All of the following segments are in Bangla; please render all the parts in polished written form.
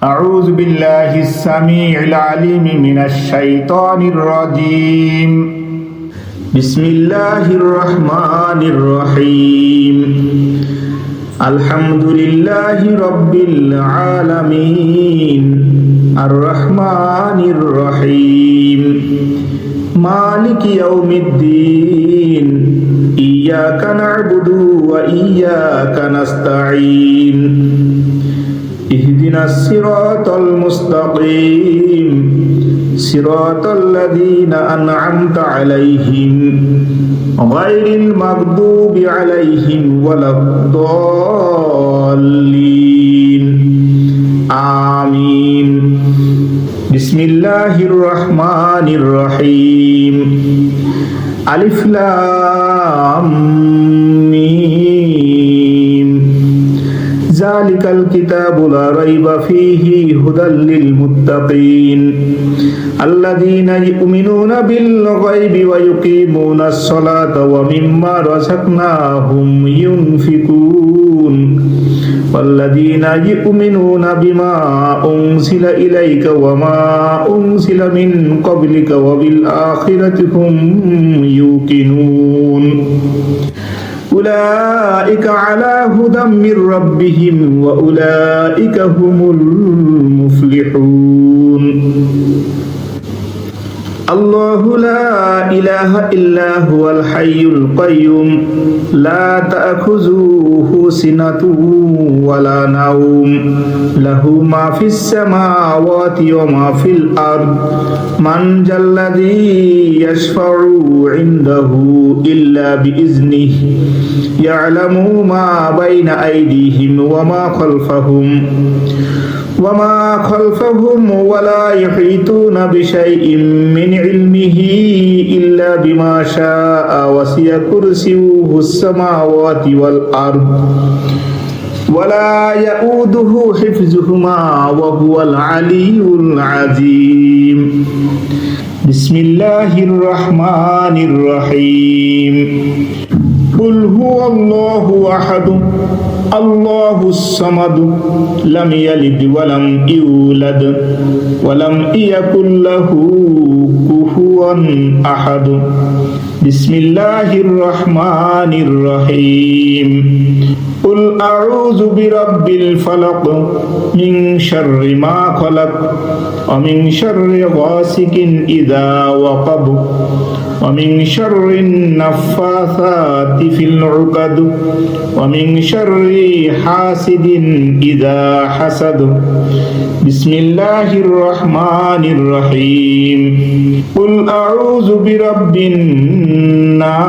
أعوذ بالله السميع العليم من الشيطان الرجيم بسم الله الرحمن الرحيم الحمد لله رب العالمين الرحمن الرحيم مالك يوم الدين إياك نعبد وإياك نستعين اهدنا الصراط المستقيم صراط الذين أنعمت عليهم غير المغضوب عليهم ولا الضالين آمين بسم الله الرحمن الرحيم ألف لام ميم ذلك الكتاب لا ريب فيه هدى للمتقين الذين يؤمنون بالغيب ويقيمون الصلاة ومما رزقناهم ينفقون والذين يؤمنون بما أنزل إليك وما أنزل من قبلك وبالآخرة هم يوقنون أولئك على هدى من ربهم وأولئك هم المفلحون الله لا إله إلا هو الحي القيوم لا تأخذه سنة ولا نوم له ما في السماوات وما في الأرض من ذا الذي يشفع عنده إلا بإذنه يعلم ما بين أيديهم وما خلفهم ولا يحيطون بشيء من علمه إلا بما شاء وسع كرسيه السماوات والأرض ولا يؤوده حفظهما وهو العلي العظيم بسم الله الرحمن الرحيم قل هو الله أحد الله الصمد لم يلد ولم يولد ولم يكن له كفوا أحد بسم الله الرحمن الرحيم قل أعوذ برب الفلق من شر ما خلق ومن شر غاسق إذا وقب ومن شر النفاثات في العقد ومن شر حاسد إذا حسد بسم الله الرحمن الرحيم قل أعوذ برب الناس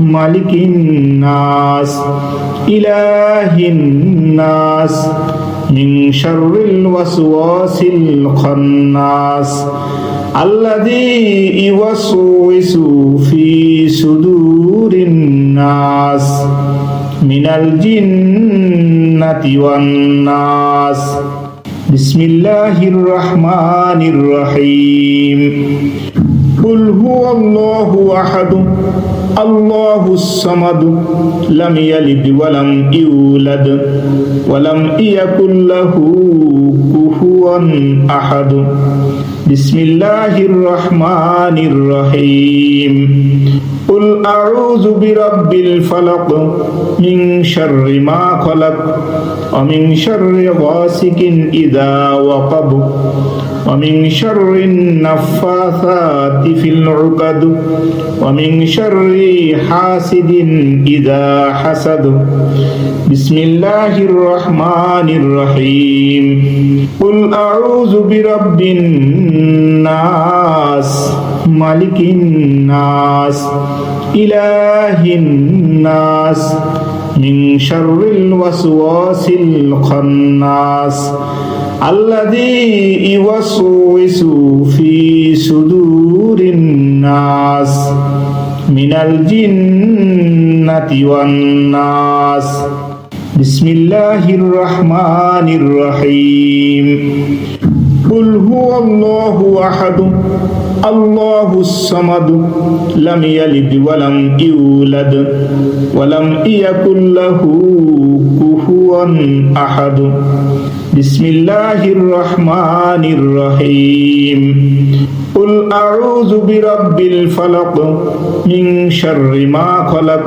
مالك الناس إله الناس من شر الوسواس الخناس الذي يوسوس في صدور الناس من الجنة والناس بسم الله الرحمن الرحيم قل هو الله أحد الله الصمد لم يلد ولم يولد ولم يكن له كفوا أحد بسم الله الرحمن الرحيم قل أعوذ برب الفلق من شر ما خلق ومن شر غاسق إذا وقب ومن شر النفاثات في العقد ومن شر حاسد إذا حسد بسم الله الرحمن الرحيم قل أعوذ برب الناس مالك الناس إله الناس من شر الوسواس الخناس الذي يوسوس في صدور الناس من الجنة والناس بسم الله الرحمن الرحيم قل هو الله أحد الله الصمد لم يلد ولم يولد ولم يكن له كفوا أحد বিসমিল্লাহির রহমানির রহিম কুল আউযু বিরাব্বিল ফালাক মিন শাররি মা খালাক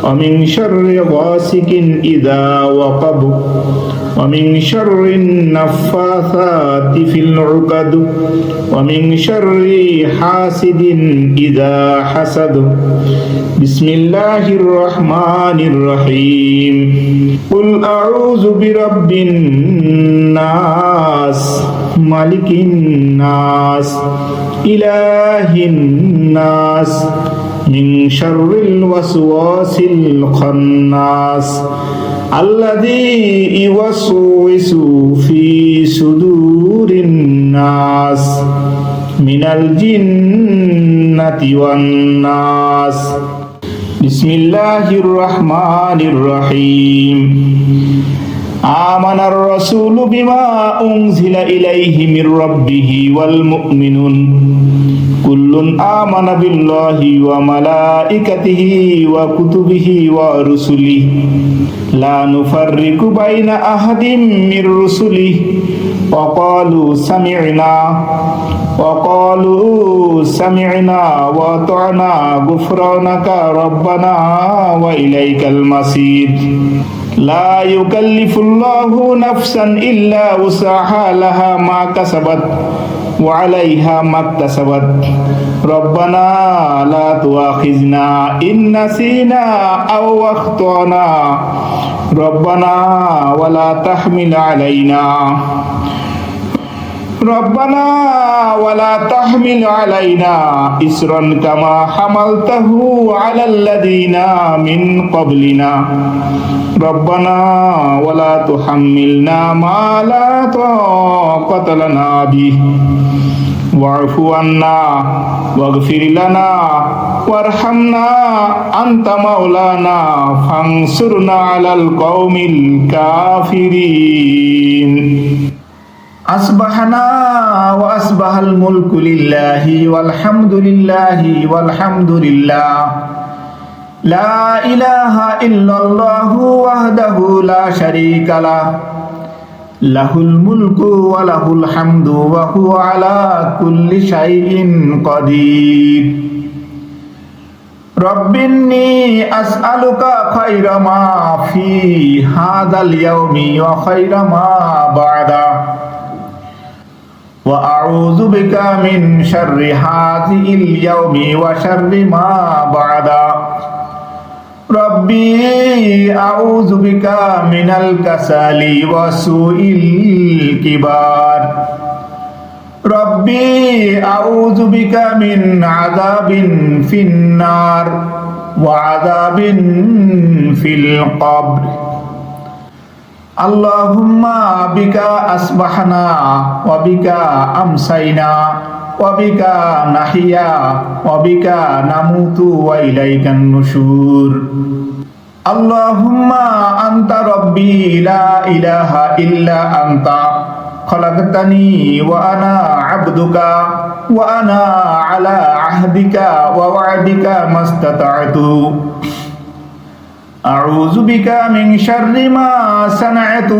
ওয়া মিন শাররি গাসিকিন ইযা ওয়াকাব ওয়া মিন শাররিন নাফফাসাতি ফিল উকাদ ওয়া মিন শাররি হাসিদিন ইযা হাসাদ বিসমিল্লাহির রহমানির রহিম কুল আউযু বিরাব্বিন নাস মালিকিন নাস ইলাহিন নাস মিন শাররিল ওয়াসওয়াসিল খান্নাস আল্লাযী ইউওয়াসওয়িসু ফি সুদুরিন নাস মিনাল জিন্নাতি ওয়ান নাস বিসমিল্লাহির রহমানির রহিম আমানার রাসূলু বিমা উনজিলা ইলাইহি মির রাব্বিহি ওয়াল মুমিনুন কুল্লুন আমানা বিল্লাহি ওয়া মালাইকাতিহি ওয়া কুতুবিহি ওয়া রুসুলিহি লা নুফাররিকু বাইনা আহাদিম মির রুসুলিহি ওয়া ক্বালু সামি'না ওয়া আতা'না গুফরানাকা রাব্বানা ওয়া ইলাইকাল মাসির লা ইউকাল্লিফুল্লাহু নাফসান ইল্লা উসাহা লাহা মা কাসাবাত ওয়া আলাইহা মাকতাসাবাত রব্বানা লা তুআখিযনা ইন নাসিনা আও আখতানা রব্বানা ওয়া লা তাহমিল আলাইনা ربنا ولا تحمل علينا إسرا كما حملته على الذين من قبلنا ربنا ولا تحملنا ما لا طاقة لنا به واعف عنا واغفر لنا وارحمنا أنت مولانا فانصرنا على القوم الكافرين أصبحنا وأصبح الملك لله والحمد لله والحمد لله لا إله إلا الله وحده لا شريك له له الملك وله الحمد وهو على كل شيء قدير رب إني أسألك خير ما في هذا اليوم وخير ما بعده وأعوذ بك من شر هذه اليوم وشر ما بعده ربي أعوذ بك من الكسل وسوء الكبار ربي أعوذ بك من عذاب في النار وعذاب في القبر اللهم بك أصبحنا وبك أمسينا وبك نحيا وبك نموت وإليك النشور اللهم أنت ربي لا إله إلا أنت خلقتني وأنا عبدك وأنا على عهدك ووعدك ما استطعت أعوذ بك من شر ما صنعت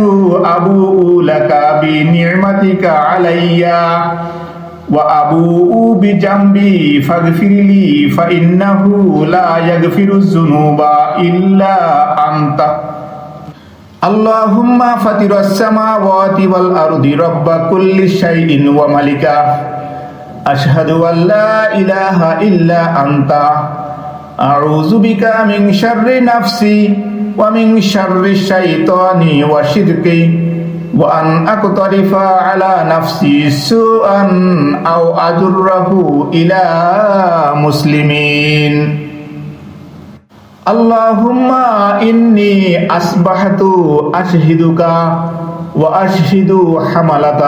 أبوء لك بنعمتك علي وأبوء بجنبي فاغفر لي فإنه لا يغفر الذنوب إلا أنت اللهم فاطر السماوات والأرض رب كل شيء وملكه أشهد أن لا إله إلا أنت أعوذ بك من شر نفسي ومن شر الشيطان وشركي وأن أقترف على نفسي سوءا أو أجره إلى مسلمين اللهم إني أصبحت أشهدك وأشهد حملة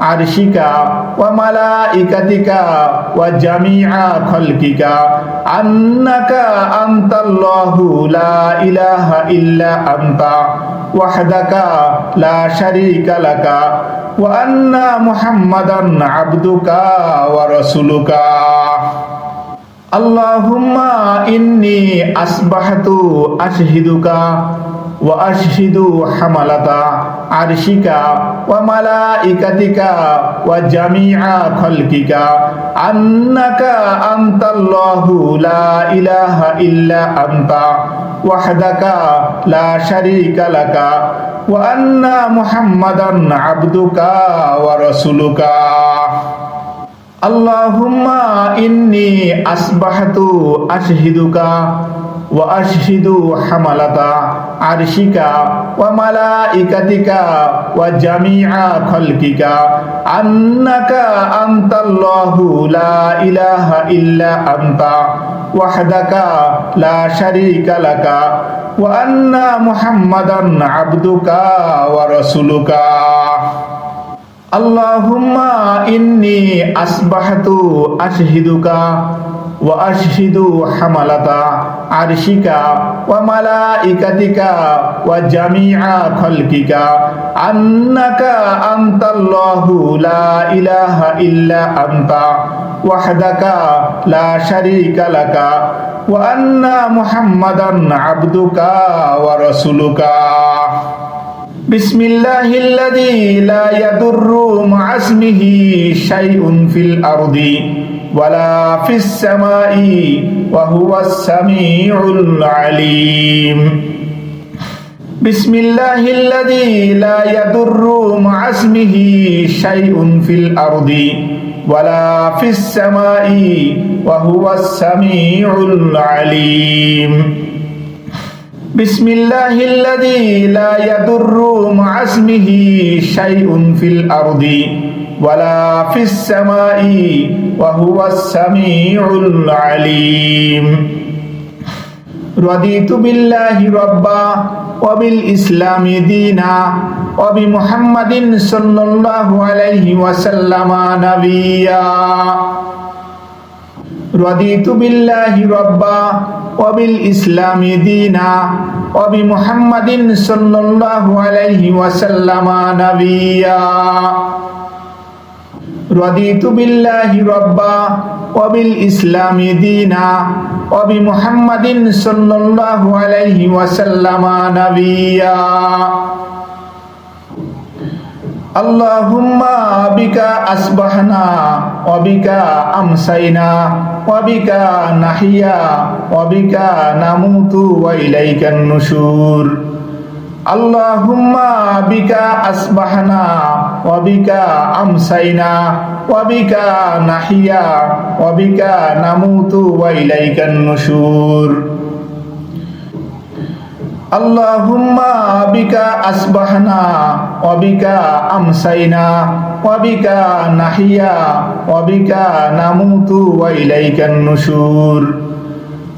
عرشك وملائكتك وجميع خلقك أنك أنت الله لا إله إلا أنت وحدك لا شريك لك وأن محمدا عبدك ورسولك اللهم إني أصبحت أشهدك وأشهد حملة عرشك وملائكتك وجميع خلقك أنك أنت الله لا إله إلا أنت وحدك لا شريك لك وأن محمدا عبدك ورسولك اللهم إني أصبحت أشهدك وأشهد حملة عرشك وملائكتك وجميع خلقك أنك أنت الله لا إله إلا أنت وحدك لا شريك لك وأن محمدا عبدك ورسولك اللهم إني أصبحت أشهدك وأشهد حملة عرشك وملائكتك وجميع خلقك أنك أنت الله لا إله إلا أنت وحدك لا شريك لك وأن محمدا عبدك ورسولك بسم الله الذي لا يضر مع اسمه شيء في الأرض ولا في السماء وهو السميع العليم بسم الله الذي لا يضر مع اسمه شيء في الأرض ولا في السماء وهو السميع العليم بسم الله الذي لا يضر مع اسمه شيء في الأرض ولا في السماء وهو السميع العليم رضيت بالله ربا وبالإسلام دينا وبمحمد صلى الله عليه وسلم نبيا رضيت بالله ربا وبالإسلام دينا وبمحمد صلى الله عليه وسلم نبيا رضيت بالله ربا وبالإسلام دينا وبمحمد صلى الله عليه وسلم نبيا اللهم بك أصبحنا وبك أمسينا وبك نحيا وبك نموت وإليك النشور اللهم بك أصبحنا وبك أمسينا وبك نحيا وبك نموت وإليك النشور اللهم بك أصبحنا وبك أمسينا وبك نحيا وبك نموت وإليك النشور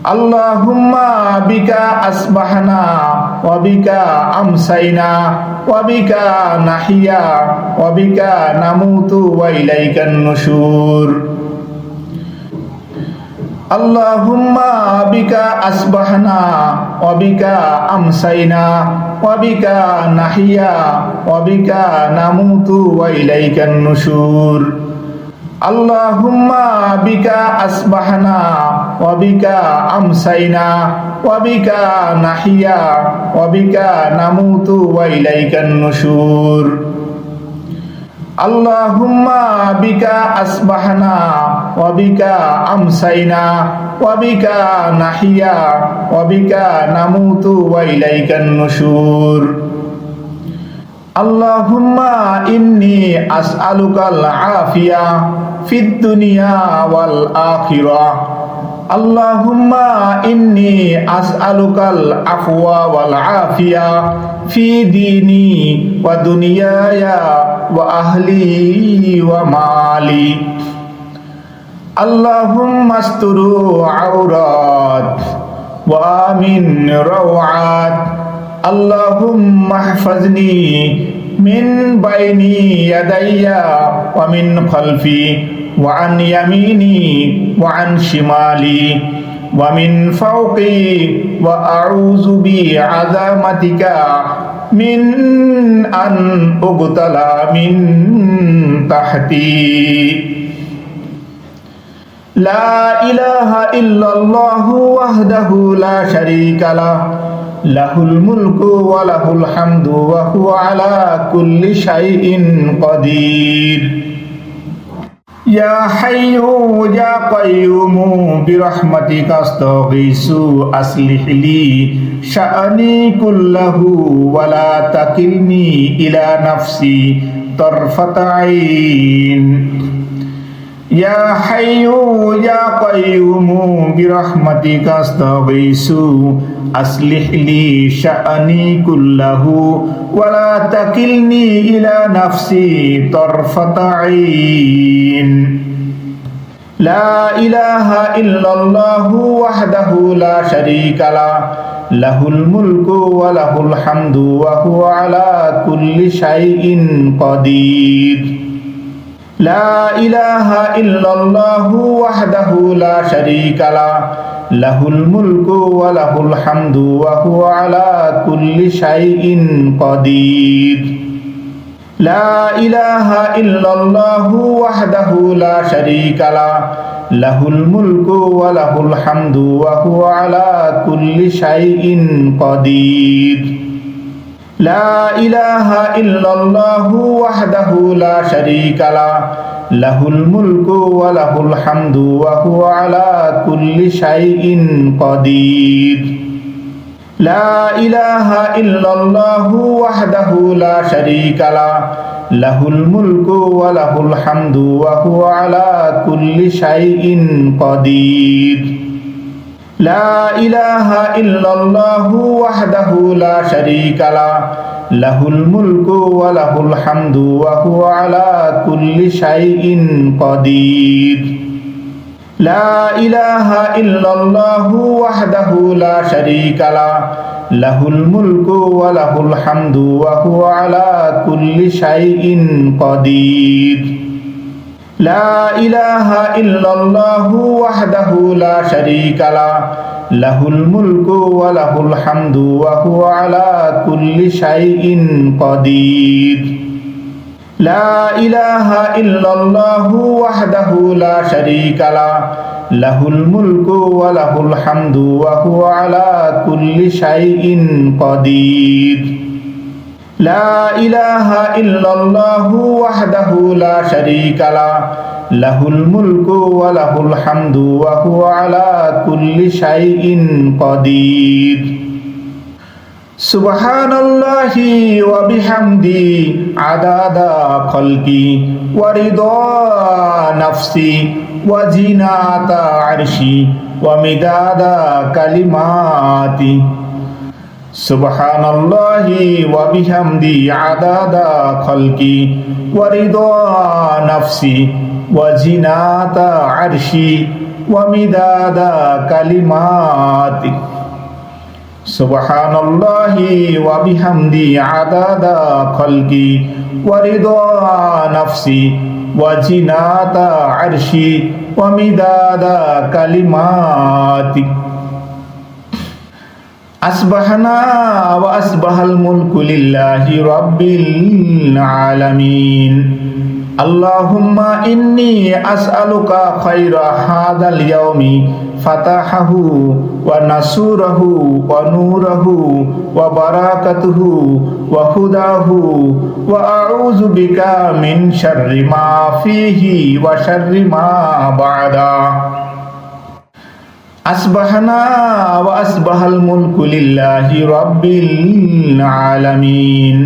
اللهم بك أصبحنا وبك أمسينا وبك نحيا وبك نموت وإليك النشور اللهم بك أصبحنا وبك أمسينا وبك نحيا وبك نموت وإليك النشور اللهم بك أصبحنا وبك أمسينا وبك نحيا وبك نموت وإليك النشور اللهم بك أصبحنا وبك أمسينا وبك نحيا وبك نموت وإليك النشور اللهم إني أسألك العافية في الدنيا والآخرة اللهم إني أسألك العفو والعافية في ديني ودنياي وأهلي ومالي اللهم استر عورات وآمن روعات اللهم احفظني من بين يدي ومن خلفي وعن يميني وعن شمالي ومن فوقي وأعوذ بعظمتك من أن أغتال من تحتي لا إله إلا الله وحده لا شريك له লাহুল মুলকু ওয়া লাহুল হামদু ওয়া হুয়া আলা কুল্লি শাইইন কাদির। ইয়া হাইয়ু ইয়া কাইয়ুমু বিরহমাতিকা আস্তাগীসু আসলিহ লি শাআনি কুল্লাহু ওয়া লা তাকিলনি ইলা নাফসি তারফাতা আইন। ইয়া হাইয়ু ইয়া কাইয়ুমু বিরহমাতিকা আস্তাগীসু আসলিহ লি শাআনি কুল্লাহু ওয়া লা তাকিলনি ইলা নাফসি তারফাতা আইন। লা ইলাহা ইল্লাল্লাহু ওয়াহদাহু লা শারীকা লাহু লাহুল মুলকু ওয়া লাহুল হামদু ওয়া হুয়া আলা কুল্লি শাইইন কাদির। লা ইলাহা ইল্লাল্লাহু ওয়াহদাহু লা শারীকা লাহু লাহুল মুলকু ওয়া লাহুল হামদু ওয়া হুয়া আলা কুল্লি শাইইন কাদির। লা ইলাহা ইল্লাল্লাহু ওয়াহদাহু লা শারীকা লাহু লাহুল মুলকু ওয়া লাহুল হামদু ওয়া হুয়া আলা কুল্লি শাইইন কাদির। লা ইলাহা ইল্লাল্লাহু ওয়াহদাহু লা শারীকা লাহু লাহুল মুলকু ওয়া লাহুল হামদু ওয়া হুয়া আলা কুল্লি শাইইন কাদির। লা ইলাহা ইল্লাল্লাহু ওয়াহদাহু লা শারীকা লাহু লাহুল মুলকু ওয়া লাহুল হামদু ওয়া হুয়া আলা কুল্লি শাইইন কাদির। লা ইলাহা ইল্লাল্লাহু ওয়াহদাহু লা শারীকা লাহু লাহুল মুলকু ওয়া লাহুল হামদু ওয়া হুয়া আলা কুল্লি শাইইন কাদির। লা ইলাহা ইল্লাল্লাহু ওয়াহদাহু লা শারীকা লাহু লাহুল মুলকু ওয়া লাহুল হামদু ওয়া হুয়া আলা কুল্লি শাইইন কাদির। লা ইলাহা ইল্লাল্লাহু ওয়াহদাহু লা শারীকা লাহু লাহুল মুলকু ওয়া লাহুল হামদু ওয়া হুয়া আলা কুল্লি শাইইন কাদির। লা ইলাহা ইল্লাল্লাহু ওয়াহদাহু লা শারীকা লাহু লাহুল মুলকু ওয়া লাহুল হামদু ওয়া হুয়া আলা কুল্লি শাইইন কাদির। লা ইলাহা ইল্লাল্লাহু ওয়াহদাহু লা শারীকা লাহু লাহুল মুলকু ওয়া লাহুল হামদু ওয়া হুয়া আলা কুল্লি শাইইন কাদির। সুবহানাল্লাহি ওয়া বিহামদি আদাদা খালকি ওয়া রিদা নাফসি ওয়া জিনাতা আরশি ওয়া মিদাদা কালিমাতি। সুবহানাল্লাহি ওয়া বিহামদি আদাদা খালকি ওয়া রিদা নাফসি ওয়া জিনাতা আরশি ওয়া মিদাদা কালিমাতি। সুবহানাল্লাহি ওয়া বিহামদি আদাদা খালকি ওয়া রিদা নাফসি ওয়া জিনাতা আরশি ওয়া মিদাদা কালিমাতি। আসবাহনা ওয়া আসবাহাল মুলকু লিল্লাহি রাব্বিল আলামিন। আল্লাহুম্মা ইন্নী আসআলুকা খায়রা হাযাল ইয়াউমি ফাতাহাহু ওয়া নাসুরাহু ওয়া নূরাহু ওয়া বারাকাতুহু ওয়া হুদাহু ওয়া আউযু বিকা মিন শাররি মা ফীহি ওয়া শাররি মা বা'দা। আসবাহনা ওয়া আসবাহাল মুলকু লিল্লাহি রাব্বিল আলামিন।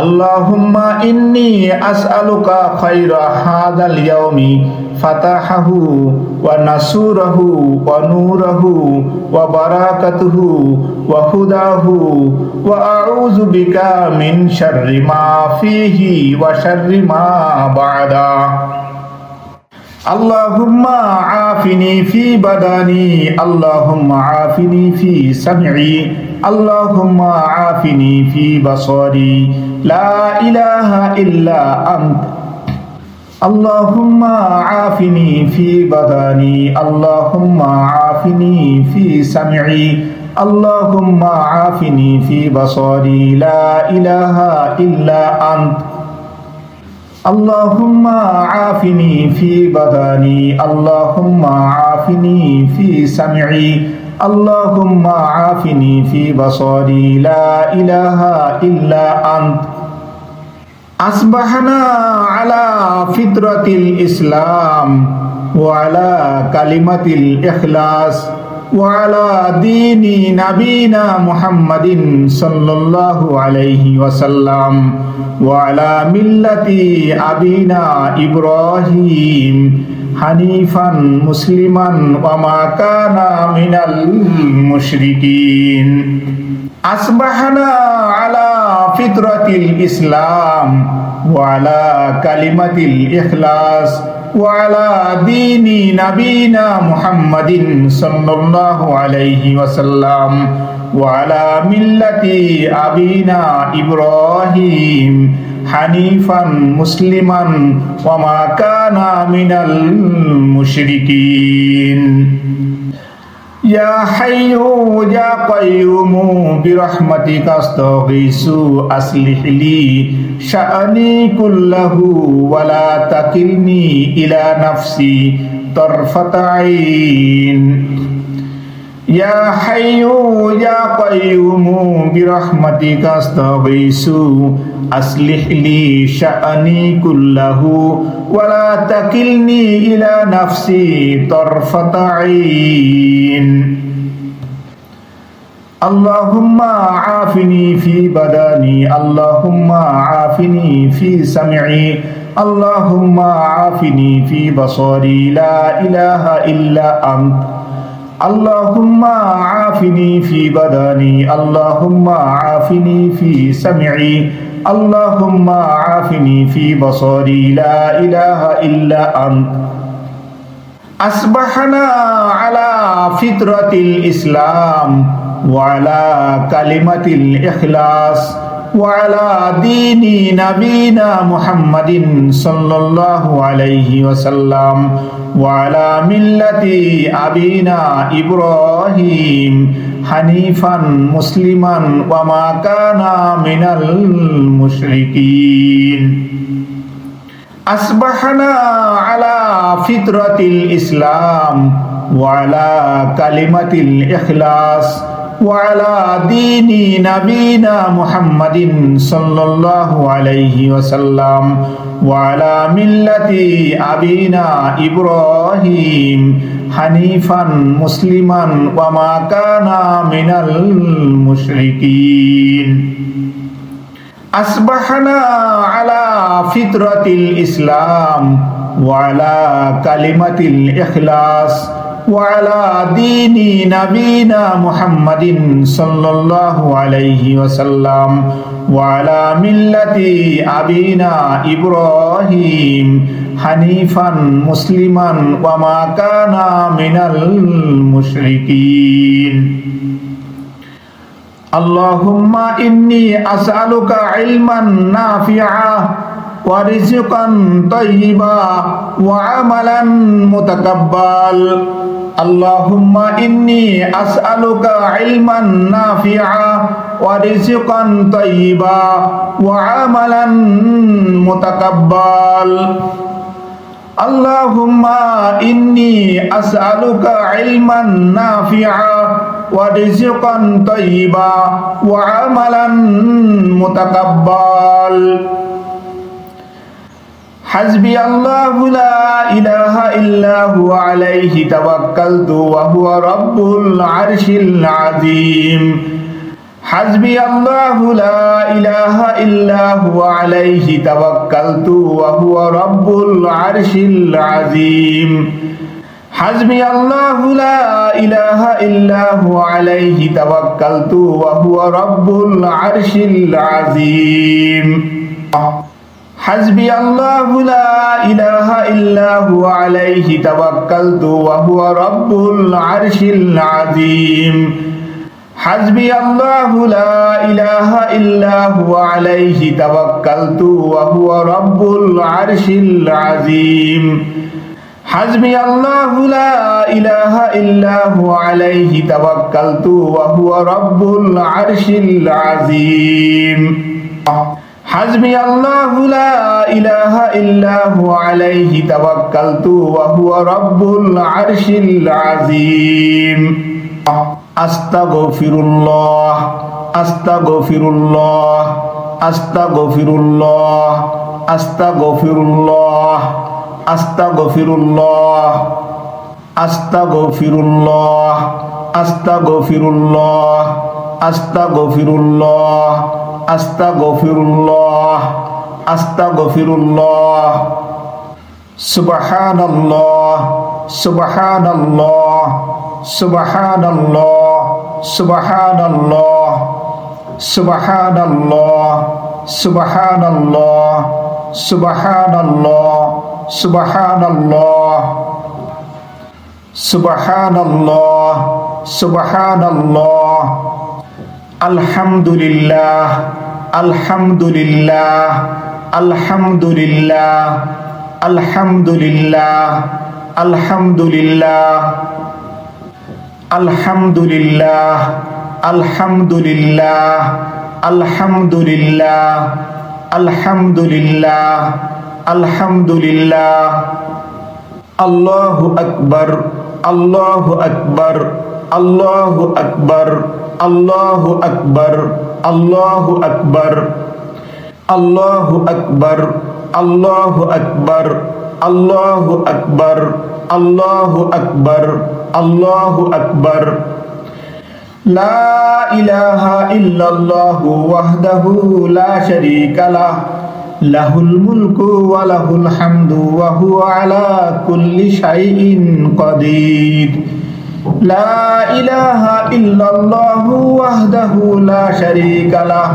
আল্লাহুম্মা ইন্নী আসআলুকা খায়রা হাযাল ইয়াউমি ফাতাহাহু ওয়া নাসুরাহু ওয়া নূরাহু ওয়া বারাকাতুহু ওয়া হুদাহু ওয়া আউযু বিকা মিন শাররি মা ফীহি ওয়া শাররি মা বা'দা। আল্লাহুম্মা আফিনি ফি বাদানি আল্লাহুম্মা আফিনি ফি সামঈ আল্লাহুম্মা আফিনি ফি বাসারি লা ইলাহা ইল্লা আন্ত। আল্লাহুম্মা আফিনি ফি বাদানি আল্লাহুম্মা আফিনি ফি সামঈ আল্লাহুম্মা আফিনি ফি বাসারি লা ইলাহা ইল্লা আন্ত। আল্লাহুম্মা আফিনি ফি বাদানি আল্লাহুম্মা আফিনি ফি সামঈ اللهم عافني في بصري لا إله إلا أنت أصبحنا على فطرة الإسلام وعلى كلمة الإخلاص وعلى دين نبينا محمد صلى الله عليه وسلم وعلى ملة أبينا إبراهيم حنيفا مسلما وما كان من المشركين أصبحنا على فطرة الإسلام وعلى كلمة الإخلاص وعلى دين نبينا محمد صلى الله عليه وسلم وعلى ملة أبينا إبراهيم حنيفا مسلما وما كان من المشركين يا حي يا قيوم برحمتك أستغيث أصلح لي شأني كله ولا تكلني إلى نفسي طرفة عين يا حي يا قيوم برحمتك أستغيث أصلح لي شأني كله ولا تكلني إلى نفسي طرفة عين اللهم عافني في بدني اللهم عافني في سمعي اللهم عافني في بصري لا إله إلا أنت اللهم عافني في بدني اللهم عافني في سمعي اللهم عافني في بصري لا إله إلا أنت أصبحنا على فطرة الإسلام وعلى كلمة الإخلاص وعلى دين نبينا محمد صلى الله عليه وسلم وعلى ملة أبينا إبراهيم حنيفا مسلما وما كان من المشركين أصبحنا على فطرة الإسلام وعلى كلمة الإخلاص وعلى دين نبينا محمد صلى الله عليه وسلم وعلى ملة أبينا إبراهيم حنيفا مسلما وما كان من المشركين أصبحنا على فطرة الإسلام وعلى كلمة الإخلاص وعلى دين نبينا محمد صلى الله عليه وسلم وعلى ملة أبينا إبراهيم حنيفا مسلما وما كان من المشركين اللهم إني أسألك علما نافعا ورزقا طيبا وعملا متقبلا اللهم إني أسألك علما نافعا ورزقا طيبا وعملا متقبلا اللهم إني أسألك علما نافعا ورزقا طيبا وعملا متقبلا حسبي الله لا إله إلا هو عليه توكلت وهو رب العرش العظيم حسبي الله لا إله إلا هو عليه توكلت وهو رب العرش العظيم حسبي الله لا إله إلا هو عليه توكلت وهو رب العرش العظيم حسبي الله لا إله إلا هو عليه توكلت وهو رب العرش العظيم حسبي الله لا إله إلا هو عليه توكلت وهو رب العرش العظيم حسبي الله لا إله إلا هو عليه توكلت وهو رب العرش العظيم حسبي الله لا إله إلا هو عليه توكلت وهو رب العرش العظيم আস্তাগফিরুল্লাহ আস্তাগফিরুল্লাহ আস্তাগফিরুল্লাহ আস্তাগফিরুল্লাহ আস্তাগফিরুল্লাহ আস্তাগফিরুল্লাহ আস্তাগফিরুল্লাহ আস্তাগফিরুল্লাহ আস্তাগফিরুল্লাহ আস্তাগফিরুল্লাহ সুবহানাল্লাহ সুবহানাল্লাহ সুবহানাল্লাহ সুবহানাল্লাহ সুবহানাল্লাহ সুবহানাল্লাহ সুবহানাল্লাহ সুবহানাল্লাহ সুবহানাল্লাহ সুবহানাল্লাহ আলহামদুলিল্লাহ আলহামদুলিল্লাহ আলহামদুলিল্লাহ আলহামদুলিল্লাহ আলহামদুলিল্লাহ আলহামদুলিল্লাহ আলহামদুলিল্লাহ আলহামদুলিল্লাহ আলহামদুলিল্লাহ আলহামদুলিল্লাহ আল্লাহু আকবার আল্লাহু আকবার আল্লাহু আকবার আল্লাহু আকবার আল্লাহু আকবার আল্লাহু আকবার আল্লাহু আকবার আল্লাহু আকবার আল্লাহু আকবার আল্লাহু আকবার লা ইলাহা ইল্লাল্লাহু ওয়াহদাহু লা শারীকা লাহ লাহুল মুলকু ওয়া লাহুল হামদু ওয়া হুয়া আলা কুল্লি শাইইন কাদির লা ইলাহা ইল্লাল্লাহু ওয়াহদাহু লা শারীকা লাহ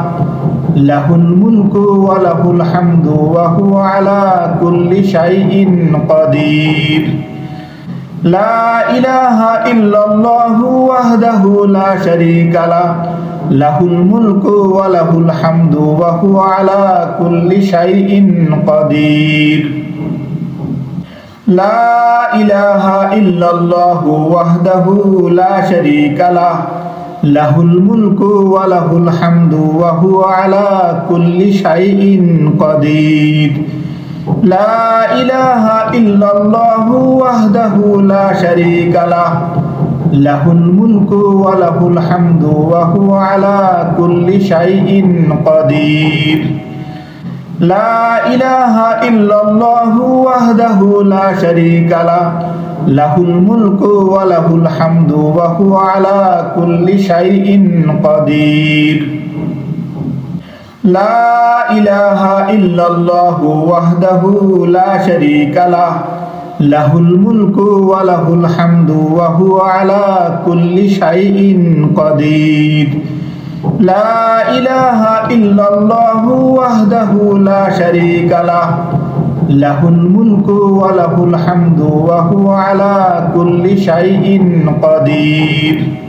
লাহুল মুলকু ওয়া লাহুল হামদু ওয়া হুয়া আলা কুল্লি শাইইন কাদির লা ইলাহা ইল্লাল্লাহু ওয়াহদাহু লা শারীকা লাহ লাহুল মুলকু ওয়া লাহুল হামদু ওয়া হুয়া আলা কুল্লি শাইইন কাদির লা ইলাহা ইল্লাল্লাহু ওয়াহদাহু লা শারীকা লাহ লাহুল মুলকু ওয়া লাহুল হামদু ওয়া হুয়া আলা কুল্লি শাইইন কাদির লা ইলাহা ইল্লাল্লাহু ওয়াহদাহু লা শারীকা লাহ লাহুল মুলকু ওয়া লাহুল হামদু ওয়া হুয়া আলা কুল্লি শাইইন কাদির লা ইলাহা ইল্লাল্লাহু ওয়াহদাহু লা শারীকা লাহ লাহুল মুলকু ওয়া লাহুল হামদু ওয়া হুয়া আলা কুল্লি শাইইন কাদির লা ইলাহা ইল্লাল্লাহু ওয়াহদাহু লা শারীকা লাহ লাহুল মুলকু ওয়া লাহুল হামদু ওয়া হুয়া আলা কুল্লি শাইইন কাদির লা ইলাহা ইল্লাল্লাহু ওয়াহদাহু লা শারীকা লাহ লাহুল মুলকু ওয়া লাহুল হামদু ওয়া হুয়া আলা কুল্লি শাইইন কাদির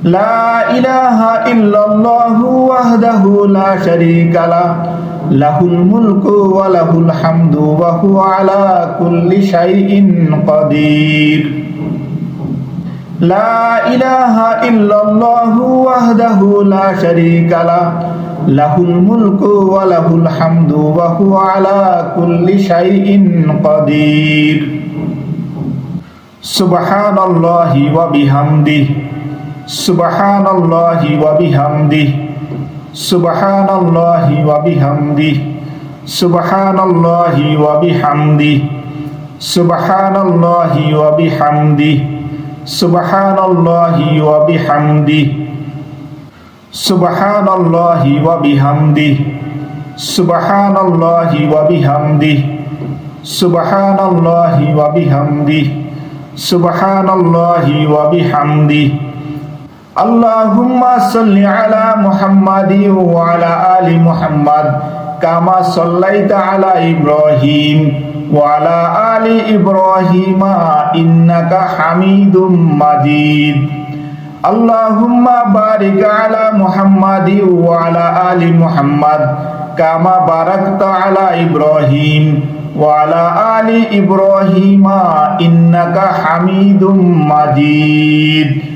লা ইলাহা ইল্লাল্লাহু ওয়াহদাহু লা শারীকা লাহ লাহুল মুলকু ওয়া লাহুল হামদু ওয়া হুয়া আলা কুল্লি শাইইন কাদির লা ইলাহা ইল্লাল্লাহু ওয়াহদাহু লা শারীকা লাহ লাহুল মুলকু ওয়া লাহুল হামদু ওয়া হুয়া আলা কুল্লি শাইইন কাদির সুবহানাল্লাহি ওয়া বিহামদিহি সুবহানাল্লাহি ওয়া বিহামদিহি সুবহানাল্লাহি ওয়া বিহামদিহি সুবহানাল্লাহি ওয়া বিহামদিহি সুবহানাল্লাহি ওয়া বিহামদিহি সুবহানাল্লাহি ওয়া বিহামদিহি সুবহানাল্লাহি ওয়া বিহামদিহি সুবহানাল্লাহি ওয়া বিহামদিহি সুবহানাল্লাহি ওয়া বিহামদিহি সুবহানাল্লাহি ওয়া বিহামদিহি আল্লাহুম্মা সাল্লি আলা মুহাম্মাদি ওয়া আলা আলি মুহাম্মাদ কামা সাল্লাইতা আলা ইব্রাহিম ওয়া আলা আলি ইব্রাহিম ইন্নাকা হামিদুম মাজিদ আল্লাহুম্মা বারিক আলা মুহাম্মাদি ওয়া আলা আলি মুহাম্মাদ কামা বারাকতা আলা ইব্রাহিম ওয়া আলা আলি ইব্রাহিম ইন্নাকা হামিদুম মাজিদ